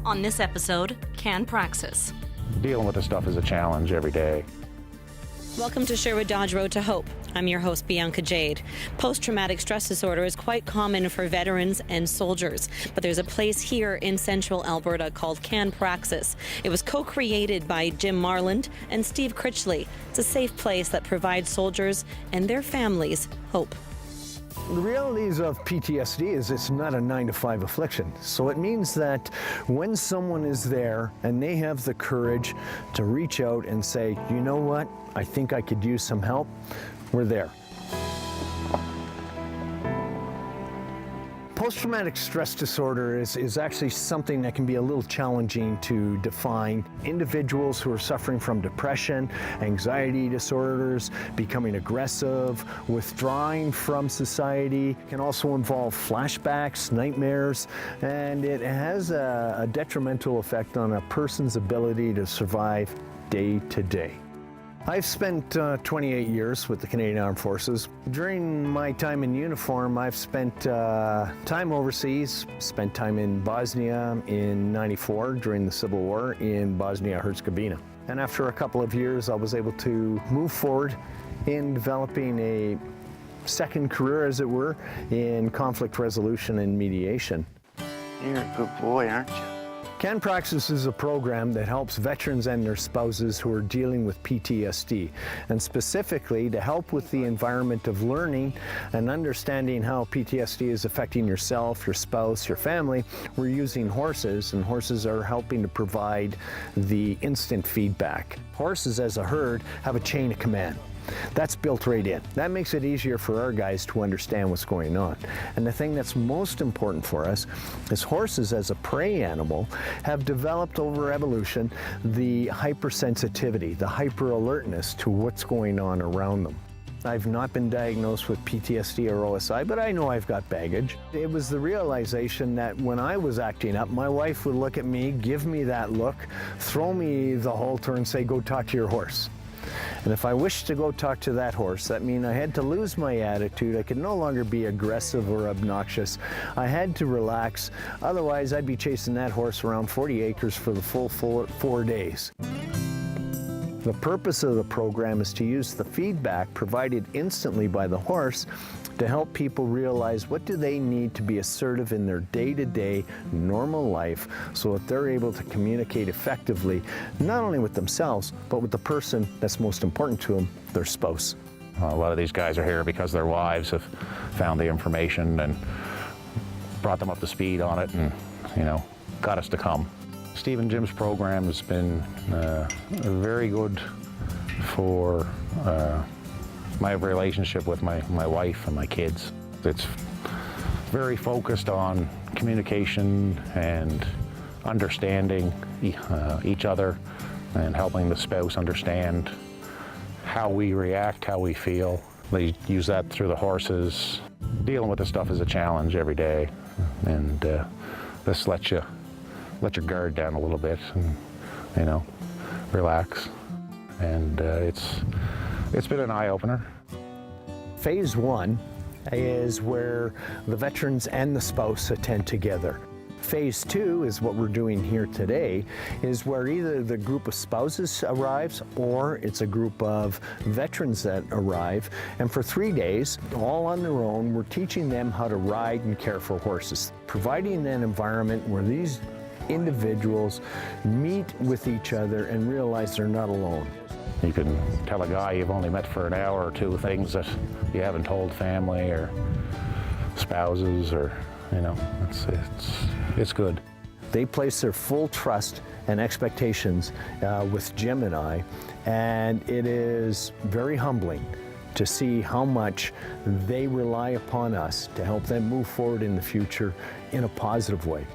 On this episode, can Praxis. Dealing with this stuff is a challenge every day. Welcome to Sherwood Dodge Road to Hope. I'm your host, Bianca Jade. Post-traumatic stress disorder is quite common for veterans and soldiers, but there's a place here in central Alberta called Can Praxis. It was co-created by Jim Marland and Steve Critchley. It's a safe place that provides soldiers and their families hope. The realities of PTSD is it's not a 9-to-5 affliction. So it means that when someone is there and they have the courage to reach out and say, you know what, I think I could use some help, we're there. Post-traumatic stress disorder is actually something that can be a little challenging to define. Individuals who are suffering from depression, anxiety disorders, becoming aggressive, withdrawing from society, can also involve flashbacks, nightmares, and it has a detrimental effect on a person's ability to survive day to day. I've spent 28 years with the Canadian Armed Forces. During my time in uniform, I've spent time overseas, spent time in Bosnia in '94 during the Civil War in Bosnia-Herzegovina. And after a couple of years, I was able to move forward in developing a second career, as it were, in conflict resolution and mediation. You're a good boy, aren't you? Can Praxis is a program that helps veterans and their spouses who are dealing with PTSD, and specifically to help with the environment of learning and understanding how PTSD is affecting yourself, your spouse, your family. We're using horses, and horses are helping to provide the instant feedback. Horses, as a herd, have a chain of command. That's built right in. That makes it easier for our guys to understand what's going on. And the thing that's most important for us is horses, as a prey animal, have developed over evolution the hypersensitivity, the hyper-alertness to what's going on around them. I've not been diagnosed with PTSD or OSI, but I know I've got baggage. It was the realization that when I was acting up, my wife would look at me, give me that look, throw me the halter and say, go talk to your horse. And if I wished to go talk to that horse, that meant I had to lose my attitude. I could no longer be aggressive or obnoxious. I had to relax. Otherwise, I'd be chasing that horse around 40 acres for the full 4 days. The purpose of the program is to use the feedback provided instantly by the horse to help people realize what do they need to be assertive in their day-to-day normal life so that they're able to communicate effectively, not only with themselves, but with the person that's most important to them, their spouse. A lot of these guys are here because their wives have found the information and brought them up to speed on it and, got us to come. Steve and Jim's program has been very good for my relationship with my wife and my kids. It's very focused on communication and understanding each other and helping the spouse understand how we react, how we feel. They use that through the horses. Dealing with this stuff is a challenge every day, and this lets your guard down a little bit and, relax. And it's been an eye-opener. Phase 1 is where the veterans and the spouse attend together. Phase 2 is what we're doing here today, is where either the group of spouses arrives or it's a group of veterans that arrive. And for 3 days, all on their own, we're teaching them how to ride and care for horses, providing an environment where these individuals meet with each other and realize they're not alone. You can tell a guy you've only met for an hour or two things that you haven't told family or spouses, or it's good. They place their full trust and expectations with Jim and I, and it is very humbling to see how much they rely upon us to help them move forward in the future in a positive way.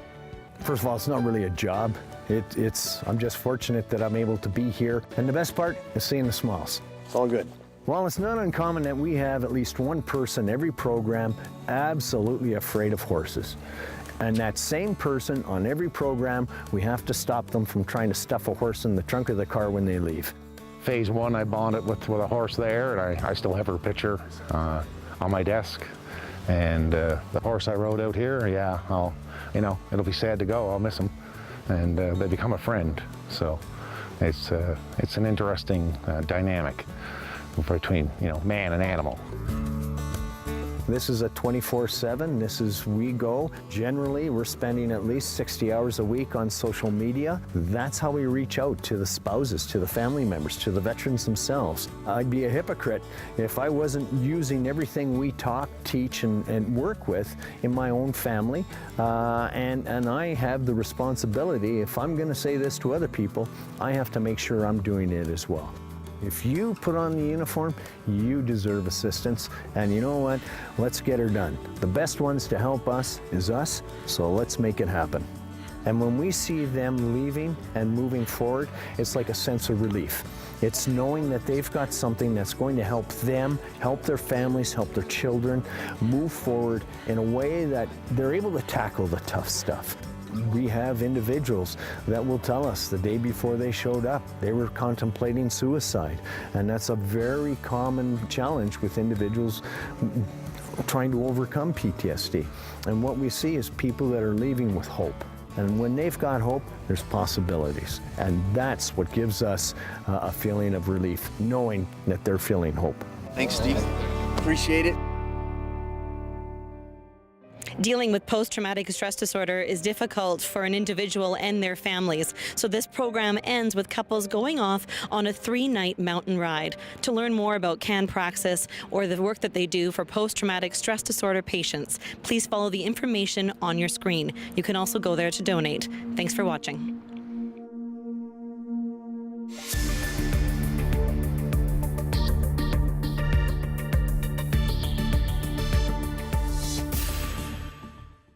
First of all, it's not really a job. I'm just fortunate that I'm able to be here. And the best part is seeing the smiles. It's all good. Well, it's not uncommon that we have at least one person every program absolutely afraid of horses. And that same person on every program, we have to stop them from trying to stuff a horse in the trunk of the car when they leave. Phase 1, I bonded with a horse there, and I still have her picture on my desk. And the horse I rode out here, yeah, it'll be sad to go. I'll miss him. and they become a friend. So it's an interesting dynamic between, you know, man and animal. This is a 24/7. This is we go. Generally, we're spending at least 60 hours a week on social media. That's how we reach out to the spouses, to the family members, to the veterans themselves. I'd be a hypocrite if I wasn't using everything we talk, teach, and work with in my own family. And I have the responsibility, if I'm going to say this to other people, I have to make sure I'm doing it as well. If you put on the uniform, you deserve assistance, and you know what? Let's get her done. The best ones to help us is us, so let's make it happen. And when we see them leaving and moving forward, it's like a sense of relief. It's knowing that they've got something that's going to help them, help their families, help their children move forward in a way that they're able to tackle the tough stuff. We have individuals that will tell us the day before they showed up, they were contemplating suicide. And that's a very common challenge with individuals trying to overcome PTSD. And what we see is people that are leaving with hope. And when they've got hope, there's possibilities. And that's what gives us a feeling of relief, knowing that they're feeling hope. Thanks, Steve. Appreciate it. Dealing with post-traumatic stress disorder is difficult for an individual and their families. So this program ends with couples going off on a 3-night mountain ride. To learn more about Praxis or the work that they do for post-traumatic stress disorder patients, please follow the information on your screen. You can also go there to donate. Thanks for watching.